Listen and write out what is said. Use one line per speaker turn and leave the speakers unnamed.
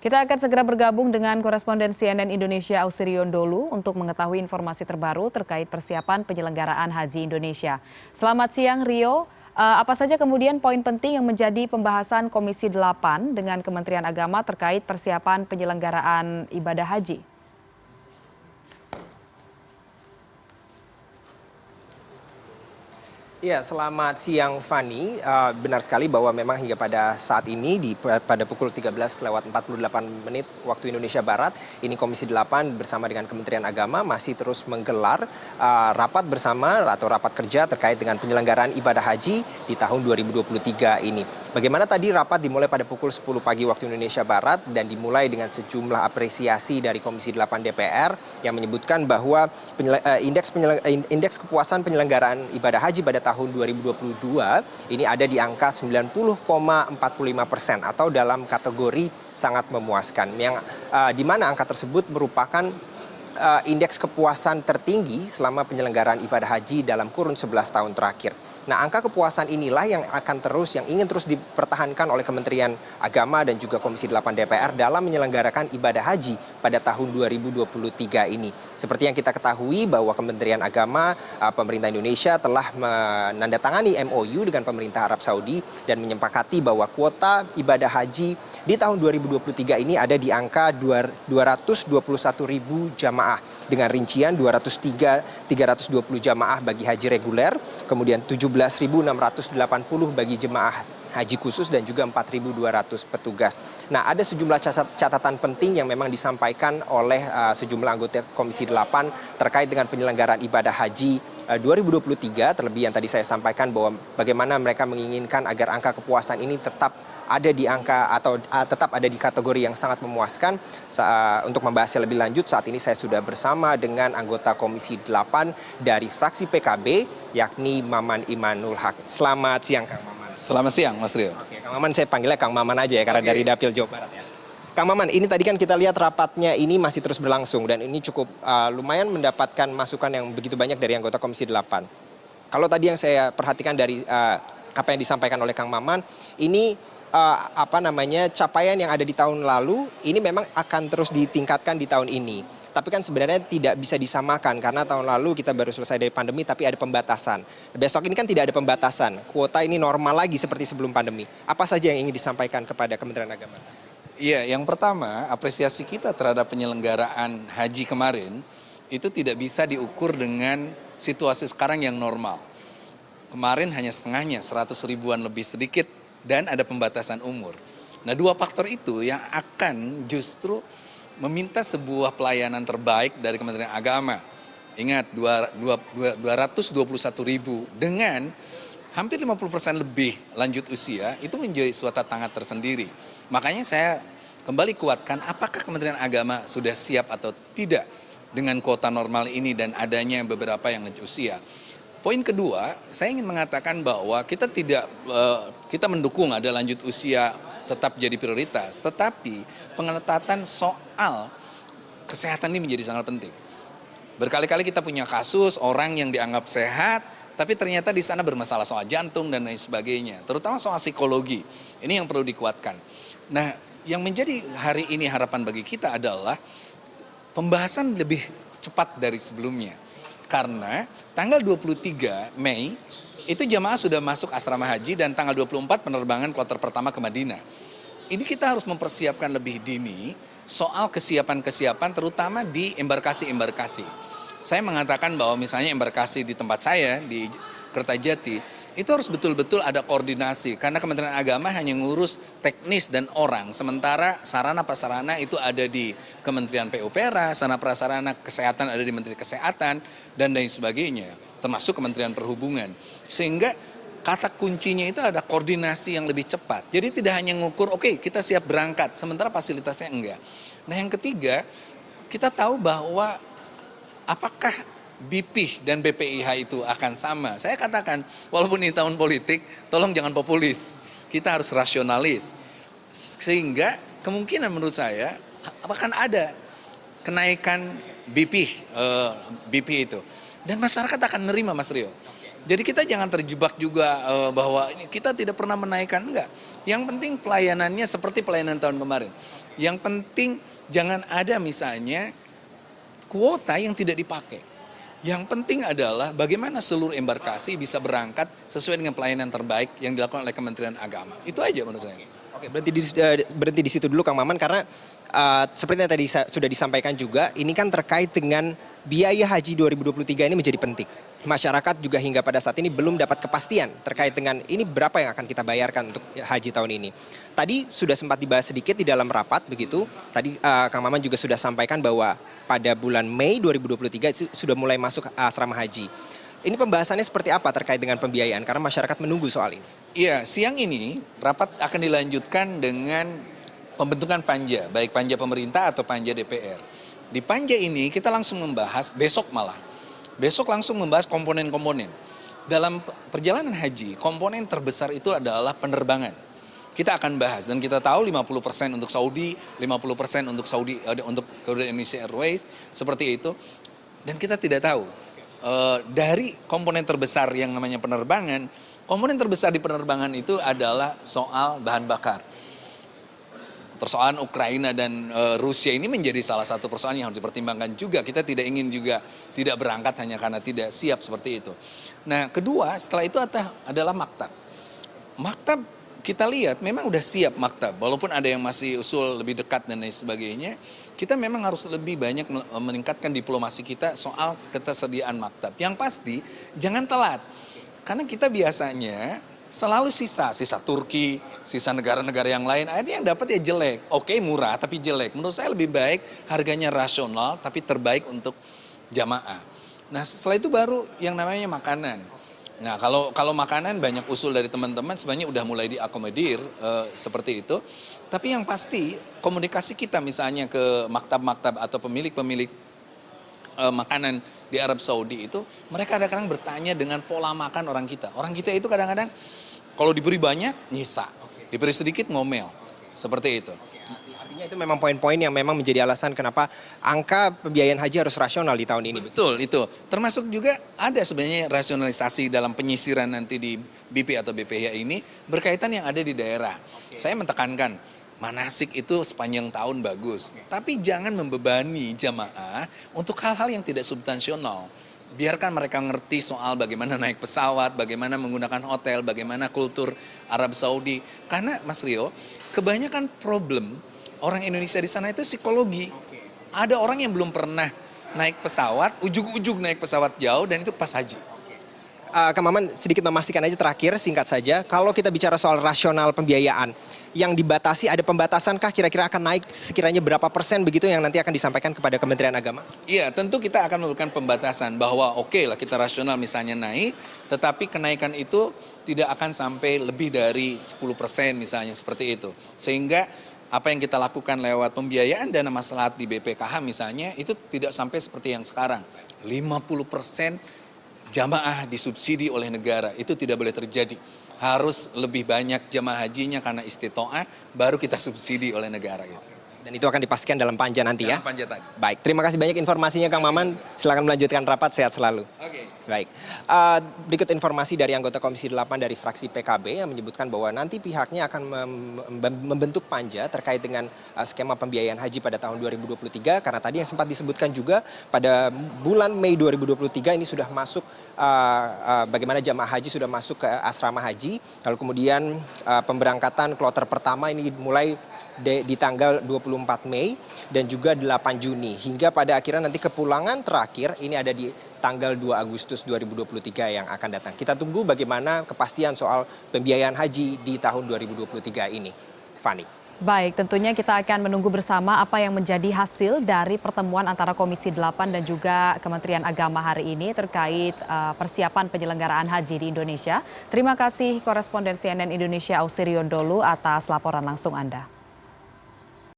Kita akan segera bergabung dengan koresponden CNN Indonesia Ausirion Dholu untuk mengetahui informasi terbaru terkait persiapan penyelenggaraan Haji Indonesia. Selamat siang Rio, apa saja kemudian poin penting yang menjadi pembahasan Komisi 8 dengan Kementerian Agama terkait persiapan penyelenggaraan ibadah haji?
Ya, selamat siang Fani. Benar sekali bahwa memang hingga pada saat ini pada pukul 13:48 waktu Indonesia Barat, ini Komisi 8 bersama dengan Kementerian Agama masih terus menggelar rapat bersama atau rapat kerja terkait dengan penyelenggaraan ibadah haji di tahun 2023 ini. Bagaimana tadi rapat dimulai pada pukul 10 pagi waktu Indonesia Barat dan dimulai dengan sejumlah apresiasi dari Komisi 8 DPR yang menyebutkan bahwa indeks kepuasan penyelenggaraan ibadah haji pada tahun 2022 ini ada di angka 90,45% atau dalam kategori sangat memuaskan, yang di mana angka tersebut merupakan indeks kepuasan tertinggi selama penyelenggaraan ibadah haji dalam kurun 11 tahun terakhir. Nah, angka kepuasan inilah yang ingin terus dipertahankan oleh Kementerian Agama dan juga Komisi 8 DPR dalam menyelenggarakan ibadah haji pada tahun 2023 ini. Seperti yang kita ketahui bahwa Kementerian Agama, pemerintah Indonesia telah menandatangani MOU dengan pemerintah Arab Saudi dan menyepakati bahwa kuota ibadah haji di tahun 2023 ini ada di angka 221.000 jamaah, dengan rincian 320 jamaah bagi haji reguler, kemudian 17.680 bagi jemaah haji khusus dan juga 4.200 petugas. Nah, ada sejumlah catatan penting yang memang disampaikan oleh sejumlah anggota Komisi 8 terkait dengan penyelenggaraan ibadah haji 2023, terlebih yang tadi saya sampaikan bahwa bagaimana mereka menginginkan agar angka kepuasan ini tetap ada di angka atau tetap ada di kategori yang sangat memuaskan. Untuk membahasnya lebih lanjut, saat ini saya sudah bersama dengan anggota Komisi 8 dari fraksi PKB, yakni Maman Imanul Haq. Selamat siang, Kang Maman.
Selamat siang, Mas Rio.
Oke, Kang Maman, saya panggilnya Kang Maman aja ya, karena dari Dapil Jawa Barat ya. Kang Maman, ini tadi kan kita lihat rapatnya ini masih terus berlangsung dan ini cukup lumayan mendapatkan masukan yang begitu banyak dari anggota Komisi 8. Kalau tadi yang saya perhatikan dari apa yang disampaikan oleh Kang Maman, ini capaian yang ada di tahun lalu ini memang akan terus ditingkatkan di tahun ini. Tapi kan sebenarnya tidak bisa disamakan karena tahun lalu kita baru selesai dari pandemi tapi ada pembatasan. Besok ini kan tidak ada pembatasan. Kuota ini normal lagi seperti sebelum pandemi. Apa saja yang ingin disampaikan kepada Kementerian Agama?
Iya, yang pertama apresiasi kita terhadap penyelenggaraan haji kemarin itu tidak bisa diukur dengan situasi sekarang yang normal. Kemarin hanya setengahnya, 100 ribuan lebih sedikit, dan ada pembatasan umur. Nah, dua faktor itu yang akan justru meminta sebuah pelayanan terbaik dari Kementerian Agama. Ingat, 221 ribu dengan hampir 50% lebih lanjut usia, itu menjadi suatu tantangan tersendiri. Makanya saya kembali kuatkan apakah Kementerian Agama sudah siap atau tidak dengan kuota normal ini dan adanya beberapa yang lanjut usia. Poin kedua, saya ingin mengatakan bahwa kita mendukung ada lanjut usia tetap jadi prioritas, tetapi pengetatan soal kesehatan ini menjadi sangat penting. Berkali-kali kita punya kasus orang yang dianggap sehat, tapi ternyata di sana bermasalah soal jantung dan lain sebagainya, terutama soal psikologi. Ini yang perlu dikuatkan. Nah, yang menjadi hari ini harapan bagi kita adalah pembahasan lebih cepat dari sebelumnya. Karena tanggal 23 Mei itu jamaah sudah masuk asrama haji dan tanggal 24 penerbangan kloter pertama ke Madinah. Ini kita harus mempersiapkan lebih dini soal kesiapan-kesiapan terutama di embarkasi-embarkasi. Saya mengatakan bahwa misalnya embarkasi di tempat saya di Kertajati itu harus betul-betul ada koordinasi karena Kementerian Agama hanya ngurus teknis dan orang, sementara sarana prasarana itu ada di Kementerian PUPera, sarana prasarana kesehatan ada di Menteri Kesehatan dan lain sebagainya, termasuk Kementerian Perhubungan. Sehingga kata kuncinya itu ada koordinasi yang lebih cepat. Jadi tidak hanya ngukur oke, kita siap berangkat, sementara fasilitasnya enggak. Nah, yang ketiga, kita tahu bahwa apakah BP dan BPIH itu akan sama. Saya katakan, walaupun ini tahun politik, tolong jangan populis. Kita harus rasionalis. Sehingga kemungkinan menurut saya akan ada kenaikan BP itu. Dan masyarakat akan menerima, Mas Rio. Jadi kita jangan terjebak juga bahwa kita tidak pernah menaikkan, enggak. Yang penting pelayanannya seperti pelayanan tahun kemarin. Yang penting jangan ada misalnya kuota yang tidak dipakai. Yang penting adalah bagaimana seluruh embarkasi bisa berangkat sesuai dengan pelayanan terbaik yang dilakukan oleh Kementerian Agama. Itu aja menurut saya.
Oke, berhenti di situ dulu Kang Maman, karena seperti yang tadi sudah disampaikan juga, ini kan terkait dengan biaya haji 2023 ini menjadi penting. Masyarakat juga hingga pada saat ini belum dapat kepastian terkait dengan ini berapa yang akan kita bayarkan untuk haji tahun ini. Tadi sudah sempat dibahas sedikit di dalam rapat begitu. Tadi Kang Maman juga sudah sampaikan bahwa pada bulan Mei 2023 itu sudah mulai masuk asrama haji. Ini pembahasannya seperti apa terkait dengan pembiayaan? Karena masyarakat menunggu soal ini.
Iya, siang ini rapat akan dilanjutkan dengan pembentukan panja, baik panja pemerintah atau panja DPR. Di panja ini kita langsung membahas, besok langsung membahas komponen-komponen. Dalam perjalanan haji, komponen terbesar itu adalah penerbangan. Kita akan bahas dan kita tahu 50% untuk Saudi, 50% untuk Garuda Indonesia Airways, seperti itu. Dan kita tidak tahu dari komponen terbesar yang namanya penerbangan, komponen terbesar di penerbangan itu adalah soal bahan bakar. Persoalan Ukraina dan Rusia ini menjadi salah satu persoalan yang harus dipertimbangkan juga. Kita tidak ingin juga tidak berangkat hanya karena tidak siap seperti itu. Nah, kedua setelah itu adalah maktab. Maktab kita lihat memang udah siap maktab. Walaupun ada yang masih usul lebih dekat dan lain sebagainya, kita memang harus lebih banyak meningkatkan diplomasi kita soal ketersediaan maktab. Yang pasti jangan telat. Karena kita biasanya selalu sisa Turki, sisa negara-negara yang lain, akhirnya yang dapat ya jelek. Oke, murah tapi jelek. Menurut saya lebih baik harganya rasional tapi terbaik untuk jamaah. Nah, setelah itu baru yang namanya makanan. Nah, kalau makanan banyak usul dari teman-teman sebenarnya udah mulai diakomodir seperti itu. Tapi yang pasti komunikasi kita misalnya ke maktab-maktab atau pemilik-pemilik makanan di Arab Saudi itu, mereka kadang-kadang bertanya dengan pola makan orang kita. Orang kita itu kadang-kadang kalau diberi banyak nyisa, diberi sedikit ngomel, seperti itu.
Artinya itu memang poin-poin yang memang menjadi alasan kenapa angka pembiayaan haji harus rasional di tahun ini.
Betul, itu. Termasuk juga ada sebenarnya rasionalisasi dalam penyisiran nanti di BP atau BPH ini berkaitan yang ada di daerah. Saya mentekankan, manasik itu sepanjang tahun bagus, tapi jangan membebani jamaah untuk hal-hal yang tidak substansional. Biarkan mereka ngerti soal bagaimana naik pesawat, bagaimana menggunakan hotel, bagaimana kultur Arab Saudi. Karena Mas Rio, kebanyakan problem orang Indonesia di sana itu psikologi. Ada orang yang belum pernah naik pesawat, ujug-ujug naik pesawat jauh dan itu pas haji.
Kang Maman sedikit memastikan aja terakhir singkat saja, kalau kita bicara soal rasional pembiayaan yang dibatasi, ada pembatasankah kira-kira akan naik sekiranya berapa persen begitu yang nanti akan disampaikan kepada Kementerian Agama?
Iya, tentu kita akan melakukan pembatasan bahwa oke lah kita rasional misalnya naik, tetapi kenaikan itu tidak akan sampai lebih dari 10% misalnya seperti itu. Sehingga apa yang kita lakukan lewat pembiayaan dana maslahat di BPKH misalnya itu tidak sampai seperti yang sekarang. 50% jamaah disubsidi oleh negara, itu tidak boleh terjadi. Harus lebih banyak jamaah hajinya karena istitoah, baru kita subsidi oleh negara.
Dan itu akan dipastikan dalam panja nanti ya?
Dalam panja tadi.
Baik, terima kasih banyak informasinya Kang Maman. Silakan melanjutkan rapat, sehat selalu.
Oke.
Baik, berikut informasi dari anggota Komisi 8 dari fraksi PKB yang menyebutkan bahwa nanti pihaknya akan membentuk panja terkait dengan skema pembiayaan haji pada tahun 2023. Karena tadi yang sempat disebutkan juga pada bulan Mei 2023 ini sudah masuk, bagaimana jamaah haji sudah masuk ke asrama haji. Lalu kemudian pemberangkatan kloter pertama ini mulai di tanggal 24 Mei dan juga 8 Juni. Hingga pada akhirnya nanti kepulangan terakhir ini ada di tanggal 2 Agustus 2023 yang akan datang. Kita tunggu bagaimana kepastian soal pembiayaan haji di tahun 2023 ini. Fani.
Baik, tentunya kita akan menunggu bersama apa yang menjadi hasil dari pertemuan antara Komisi 8 dan juga Kementerian Agama hari ini terkait persiapan penyelenggaraan haji di Indonesia. Terima kasih koresponden CNN Indonesia Ausirion Dholu atas laporan langsung Anda.